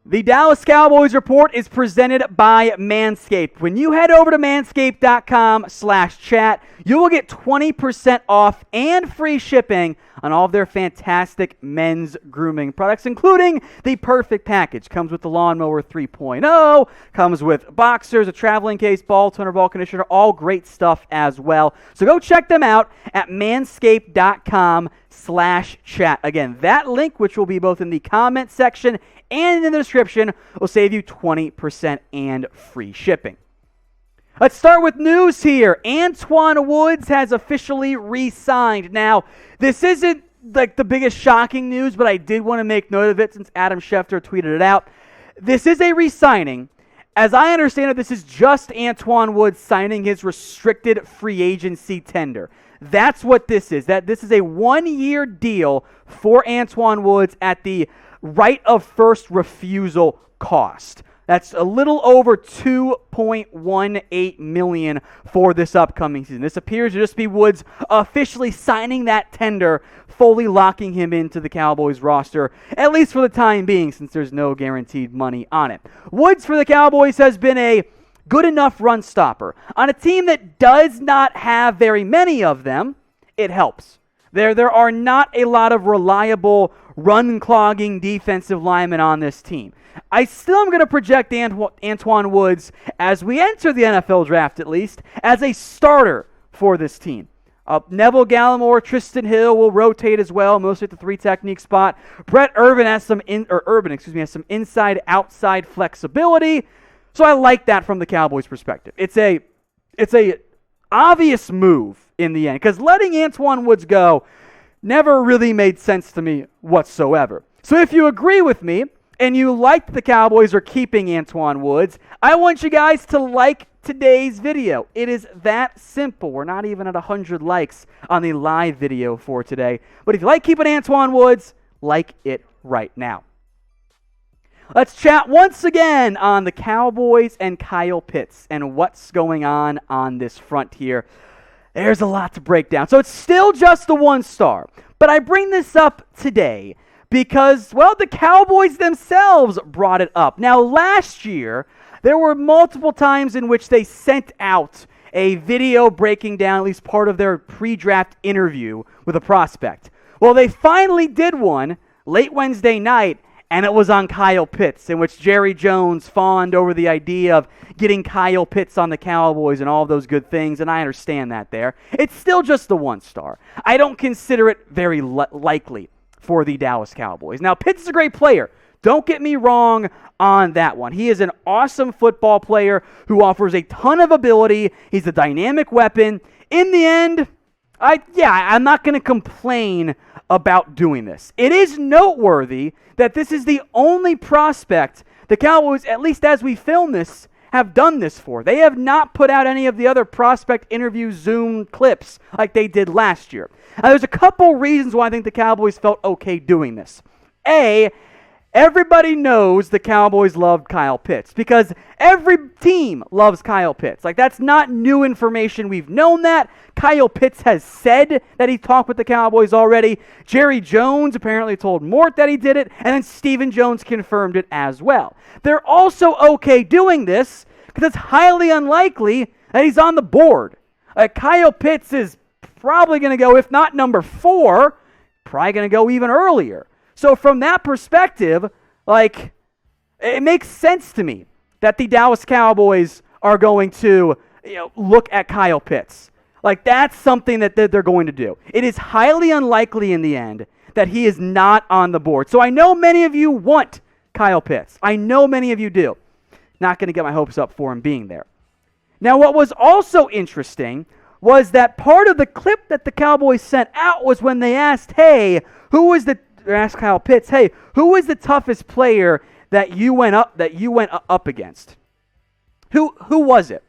The Dallas Cowboys Report is presented by Manscaped. When you head over to manscaped.com/chat, you will get 20% off and free shipping on all of their fantastic men's grooming products, including the Perfect Package. Comes with the Lawnmower 3.0, comes with boxers, a traveling case, ball toner, ball conditioner, all great stuff as well. So go check them out at manscaped.com/chat. Again, that link, which will be both in the comment section and in the description, will save you 20% and free shipping. Let's start with news here. Antwaun Woods has officially re-signed. Now, this isn't like the biggest shocking news, but I did want to make note of it since Adam Schefter tweeted it out. This is a re-signing. As I understand it, this is just Antwaun Woods signing his restricted free agency tender. That's what this is. This is a one-year deal for Antwaun Woods at the right of first refusal cost. That's a little over $2.18 million for this upcoming season. This appears to just be Woods officially signing that tender, fully locking him into the Cowboys roster, at least for the time being, since there's no guaranteed money on it. Woods for the Cowboys has been a good enough run stopper. On a team that does not have very many of them, it helps. There are not a lot of reliable run-clogging defensive linemen on this team. I still am going to project Antwaun Woods, as we enter the NFL draft at least, as a starter for this team. Neville Gallimore, Tristan Hill will rotate as well, mostly at the three technique spot. Brett Urban has some inside-outside flexibility, so I like that from the Cowboys' perspective. It's a obvious move in the end, because letting Antwaun Woods go never really made sense to me whatsoever. So if you agree with me, and you like that the Cowboys are keeping Antwaun Woods, I want you guys to like today's video. It is that simple. We're not even at 100 likes on the live video for today. But if you like keeping Antwaun Woods, like it right now. Let's chat once again on the Cowboys and Kyle Pitts and what's going on this front here. There's a lot to break down. So it's still just the one star. But I bring this up today because, well, the Cowboys themselves brought it up. Now, last year, there were multiple times in which they sent out a video breaking down at least part of their pre-draft interview with a prospect. Well, they finally did one late Wednesday night, and it was on Kyle Pitts, in which Jerry Jones fawned over the idea of getting Kyle Pitts on the Cowboys and all of those good things, and I understand that there. It's still just the one star. I don't consider it very likely for the Dallas Cowboys. Now, Pitts is a great player. Don't get me wrong on that one. He is an awesome football player who offers a ton of ability. He's a dynamic weapon. In the end, I'm not going to complain about doing this. It is noteworthy that this is the only prospect the Cowboys, at least as we film this, have done this for. They have not put out any of the other prospect interview Zoom clips like they did last year. Now, there's a couple reasons why I think the Cowboys felt okay doing this. A, everybody knows the Cowboys loved Kyle Pitts because every team loves Kyle Pitts. Like, that's not new information. We've known that. Kyle Pitts has said that he talked with the Cowboys already. Jerry Jones apparently told Mort that he did it, and then Stephen Jones confirmed it as well. They're also okay doing this because it's highly unlikely that he's on the board. Kyle Pitts is probably going to go, if not number 4, probably going to go even earlier. So from that perspective, it makes sense to me that the Dallas Cowboys are going to look at Kyle Pitts. That's something that they're going to do. It is highly unlikely in the end that he is not on the board. So I know many of you want Kyle Pitts. I know many of you do. Not going to get my hopes up for him being there. Now, what was also interesting was that part of the clip that the Cowboys sent out was when they asked, asked Kyle Pitts, who was the toughest player that you went up against? Who was it?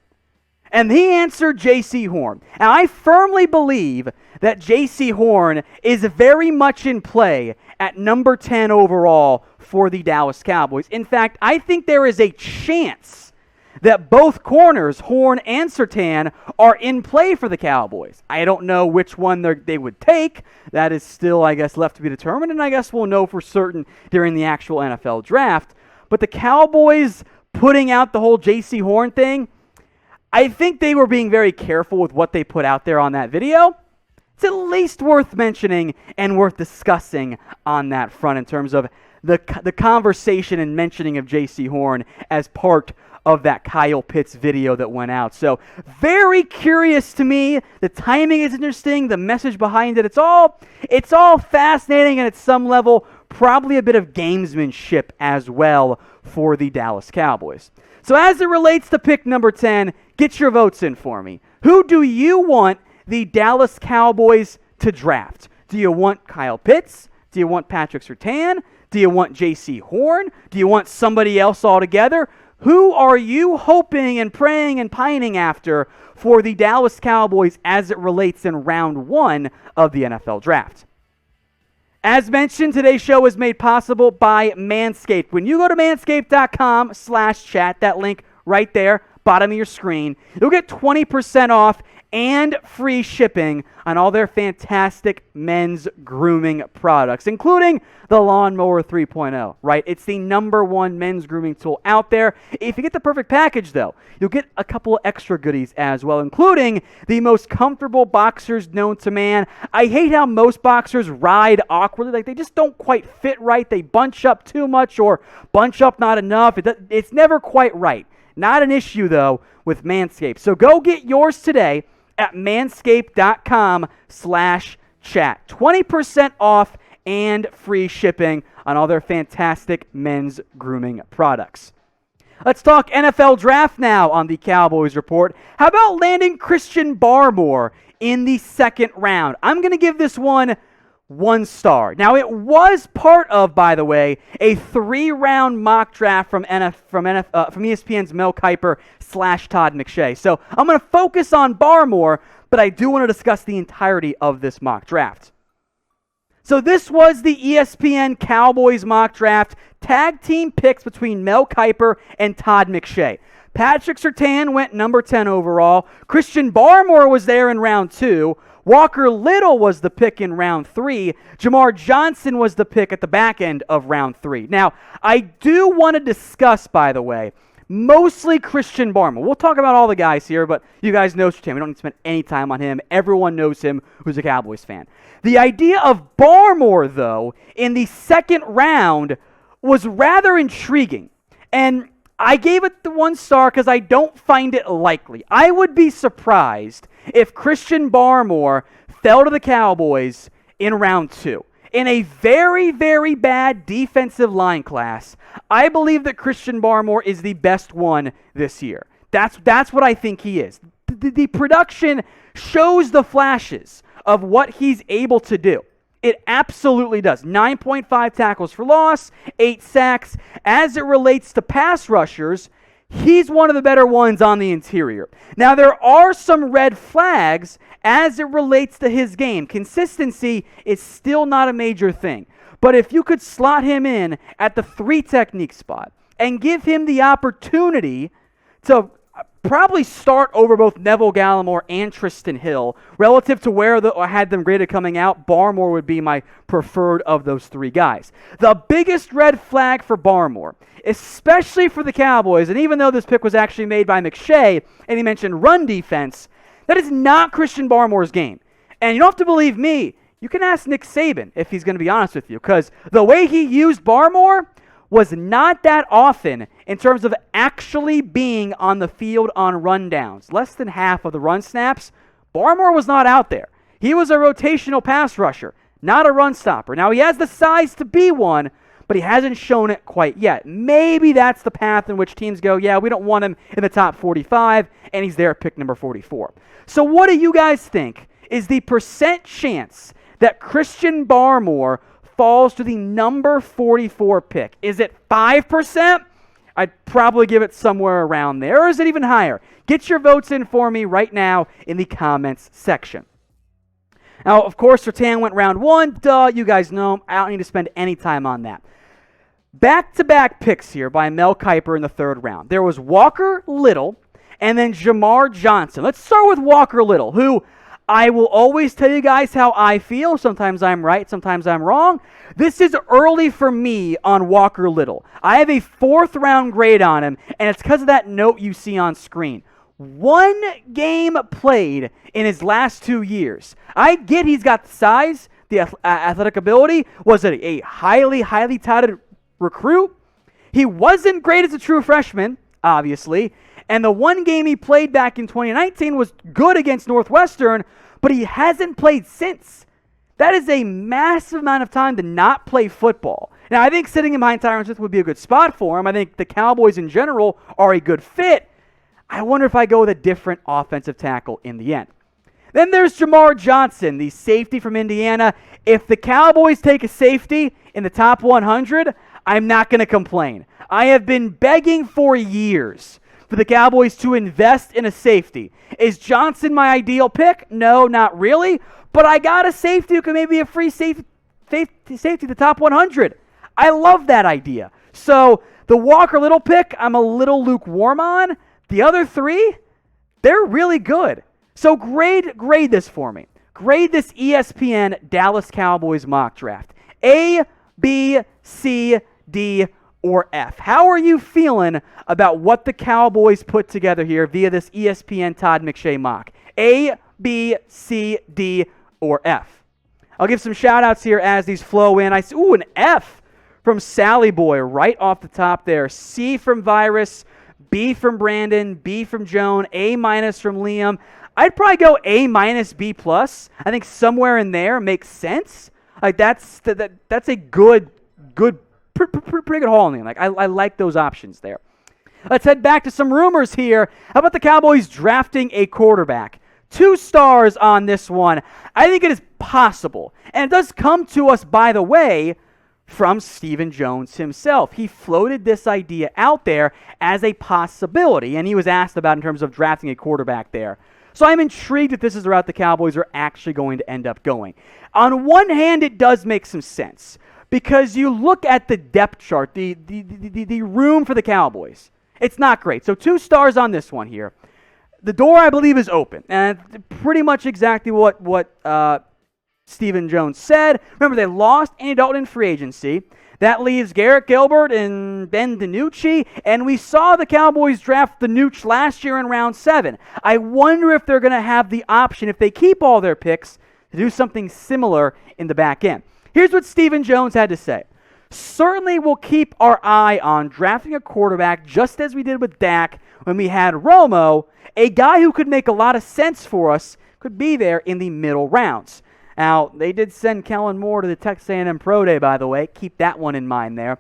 And he answered Jaycee Horn. And I firmly believe that Jaycee Horn is very much in play at number 10 overall for the Dallas Cowboys. In fact, I think there is a chance that both corners, Horn and Surtain, are in play for the Cowboys. I don't know which one they would take. That is still, left to be determined, and I guess we'll know for certain during the actual NFL draft. but the Cowboys putting out the whole Jaycee Horn thing, I think they were being very careful with what they put out there on that video. It's at least worth mentioning and worth discussing on that front in terms of the conversation and mentioning of Jaycee Horn as part of that Kyle Pitts video that went out. So very curious to me. The timing is interesting. The message behind it, it's all fascinating, and at some level probably a bit of gamesmanship as well for the Dallas Cowboys. So as it relates to pick number 10, get your votes in for me. Who do you want the Dallas Cowboys to draft? Do you want Kyle Pitts? Do you want Patrick Surtain? Do you want Jaycee Horn? Do you want somebody else altogether? Who are you hoping and praying and pining after for the Dallas Cowboys as it relates in round 1 of the NFL Draft? As mentioned, today's show is made possible by Manscaped. When you go to manscaped.com/chat, that link right there, bottom of your screen, you'll get 20% off and free shipping on all their fantastic men's grooming products, including the Lawnmower 3.0, right? It's the #1 men's grooming tool out there. If you get the perfect package, though, you'll get a couple of extra goodies as well, including the most comfortable boxers known to man. I hate how most boxers ride awkwardly. Like, they just don't quite fit right. They bunch up too much or bunch up not enough. It's never quite right. Not an issue, though, with Manscaped. So go get yours today at manscaped.com/chat. 20% off and free shipping on all their fantastic men's grooming products. Let's talk NFL Draft now on the Cowboys Report. How about landing Christian Barmore in the 2nd round? I'm going to give this one 1 star. Now, it was part of, by the way, a 3-round mock draft from ESPN's Mel Kiper / Todd McShay. So I'm going to focus on Barmore, but I do want to discuss the entirety of this mock draft. So this was the ESPN Cowboys mock draft, tag team picks between Mel Kiper and Todd McShay. Patrick Surtain went number 10 overall. Christian Barmore was there in round 2. Walker Little was the pick in round 3. Jamar Johnson was the pick at the back end of round 3. Now, I do want to discuss, by the way, mostly Christian Barmore. We'll talk about all the guys here, but you guys know Surtain. We don't need to spend any time on him. Everyone knows him who's a Cowboys fan. The idea of Barmore, though, in the 2nd round was rather intriguing. And I gave it the 1 star because I don't find it likely. I would be surprised if Christian Barmore fell to the Cowboys in round 2. In a very, very bad defensive line class, I believe that Christian Barmore is the best one this year. That's what I think he is. The production shows the flashes of what he's able to do. It absolutely does. 9.5 tackles for loss, 8 sacks. As it relates to pass rushers, he's one of the better ones on the interior. Now, there are some red flags as it relates to his game. Consistency is still not a major thing. But if you could slot him in at the 3 technique spot and give him the opportunity to probably start over both Neville Gallimore and Tristan Hill, relative to where I had them graded coming out, Barmore would be my preferred of those 3 guys. The biggest red flag for Barmore, especially for the Cowboys, and even though this pick was actually made by McShay, and he mentioned run defense, that is not Christian Barmore's game. And you don't have to believe me. You can ask Nick Saban if he's going to be honest with you, because the way he used Barmore was not that often in terms of actually being on the field on rundowns. Less than half of the run snaps, Barmore was not out there. He was a rotational pass rusher, not a run stopper. Now, he has the size to be one, but he hasn't shown it quite yet. Maybe that's the path in which teams go, yeah, we don't want him in the top 45, and he's there at pick number 44. So what do you guys think is the percent chance that Christian Barmore falls to the number 44 pick? Is it 5%? I'd probably give it somewhere around there. Or is it even higher? Get your votes in for me right now in the comments section. Now, of course, Surtain went round 1. Duh, you guys know him. I don't need to spend any time on that. Back-to-back picks here by Mel Kiper in the 3rd round. There was Walker Little and then Jamar Johnson. Let's start with Walker Little, who I will always tell you guys how I feel. Sometimes I'm right, sometimes I'm wrong. This is early for me on Walker Little. I have a 4th round grade on him, and it's because of that note you see on screen. 1 game played in his last 2 years. I get he's got the size, the athletic ability. Was it a highly touted recruit? He wasn't great as a true freshman, obviously. And the 1 game he played back in 2019 was good against Northwestern, but he hasn't played since. That is a massive amount of time to not play football. Now, I think sitting in behind Tyron Smith would be a good spot for him. I think the Cowboys in general are a good fit. I wonder if I go with a different offensive tackle in the end. Then there's Jamar Johnson, the safety from Indiana. If the Cowboys take a safety in the top 100, I'm not going to complain. I have been begging for years for the Cowboys to invest in a safety. Is Johnson my ideal pick? No, not really. But I got a safety who can maybe be a free safety the top 100. I love that idea. So the Walker Little pick, I'm a little lukewarm on. The other 3, they're really good. So grade this for me. Grade this ESPN Dallas Cowboys mock draft. A, B, C, D, or F. How are you feeling about what the Cowboys put together here via this ESPN Todd McShay mock? A, B, C, D, or F? I'll give some shout-outs here as these flow in. I see, an F from Sally Boy right off the top there. C from Virus, B from Brandon, B from Joan, A- from Liam. I'd probably go A-, B+. I think somewhere in there makes sense. Like that's a good pretty good haul in the end. Like I like those options there. Let's head back to some rumors here. How about the Cowboys drafting a quarterback? 2 stars on this one. I think it is possible. And it does come to us, by the way, from Stephen Jones himself. He floated this idea out there as a possibility, and he was asked about in terms of drafting a quarterback there. So I'm intrigued that this is the route the Cowboys are actually going to end up going. On one hand, it does make some sense because you look at the depth chart, the room for the Cowboys. It's not great. So 2 stars on this one here. The door, I believe, is open, and pretty much exactly what Stephen Jones said. Remember, they lost Andy Dalton in free agency. That leaves Garrett Gilbert and Ben DiNucci, and we saw the Cowboys draft DiNucci last year in round 7. I wonder if they're going to have the option, if they keep all their picks, to do something similar in the back end. Here's what Stephen Jones had to say. Certainly we'll keep our eye on drafting a quarterback just as we did with Dak when we had Romo, a guy who could make a lot of sense for us, could be there in the middle rounds. Now, they did send Kellen Moore to the Texas A&M Pro Day, by the way. Keep that one in mind there.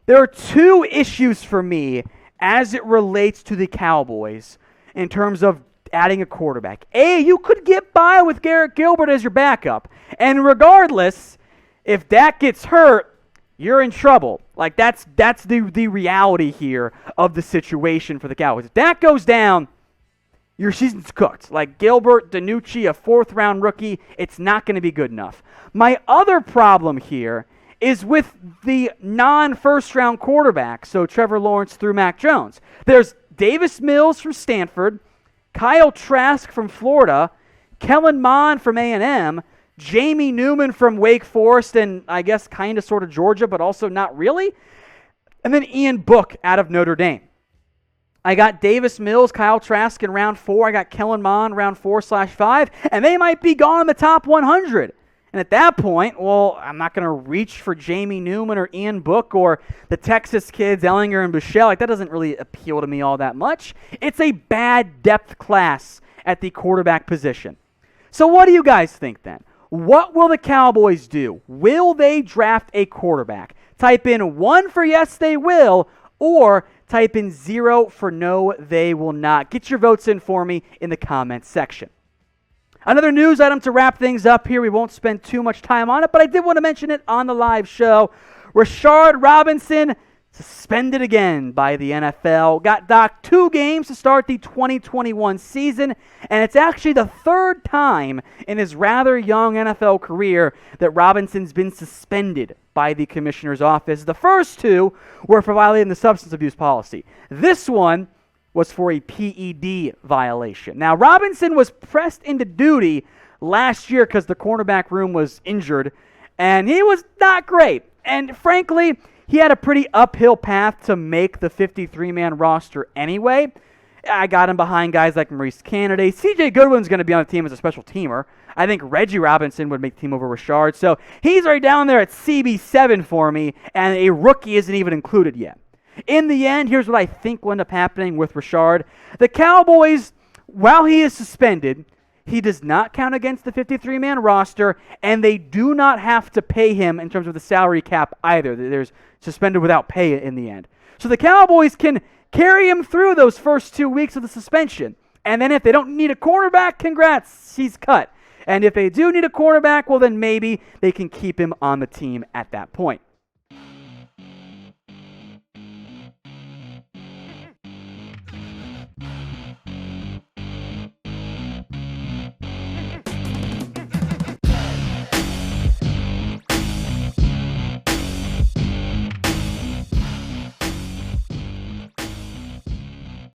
There are 2 issues for me as it relates to the Cowboys in terms of adding a quarterback. A, you could get by with Garrett Gilbert as your backup. And regardless, if Dak gets hurt, you're in trouble. Like, that's the reality here of the situation for the Cowboys. If Dak goes down, your season's cooked. Like Gilbert, DiNucci, a 4th-round rookie, it's not going to be good enough. My other problem here is with the non-first-round quarterbacks, so Trevor Lawrence through Mac Jones. There's Davis Mills from Stanford, Kyle Trask from Florida, Kellen Mond from A&M, Jamie Newman from Wake Forest, and I guess kind of sort of Georgia, but also not really, and then Ian Book out of Notre Dame. I got Davis Mills, Kyle Trask in round 4. I got Kellen Mond round 4/5, and they might be gone in the top 100. And at that point, well, I'm not going to reach for Jamie Newman or Ian Book or the Texas kids, Ellinger and Buechele. Like, that doesn't really appeal to me all that much. It's a bad depth class at the quarterback position. So what do you guys think then? What will the Cowboys do? Will they draft a quarterback? Type in 1 for yes, they will, or type in 0 for no, they will not. Get your votes in for me in the comments section. Another news item to wrap things up here. We won't spend too much time on it, but I did want to mention it on the live show. Rashard Robinson suspended again by the NFL. Got docked 2 games to start the 2021 season, and it's actually the 3rd time in his rather young NFL career that Robinson's been suspended by the commissioner's office. The first 2 were for violating the substance abuse policy. This one was for a PED violation. Now, Robinson was pressed into duty last year because the cornerback room was injured, and he was not great. And frankly, he had a pretty uphill path to make the 53-man roster anyway. I got him behind guys like Maurice Canady. C.J. Goodwin's going to be on the team as a special teamer. I think Reggie Robinson would make the team over Rashard. So he's right down there at CB7 for me, and a rookie isn't even included yet. In the end, here's what I think will end up happening with Rashard. The Cowboys, while he is suspended, he does not count against the 53-man roster, and they do not have to pay him in terms of the salary cap either. There's suspended without pay in the end. So the Cowboys can carry him through those first 2 weeks of the suspension. And then if they don't need a cornerback, congrats, he's cut. And if they do need a cornerback, well, then maybe they can keep him on the team at that point.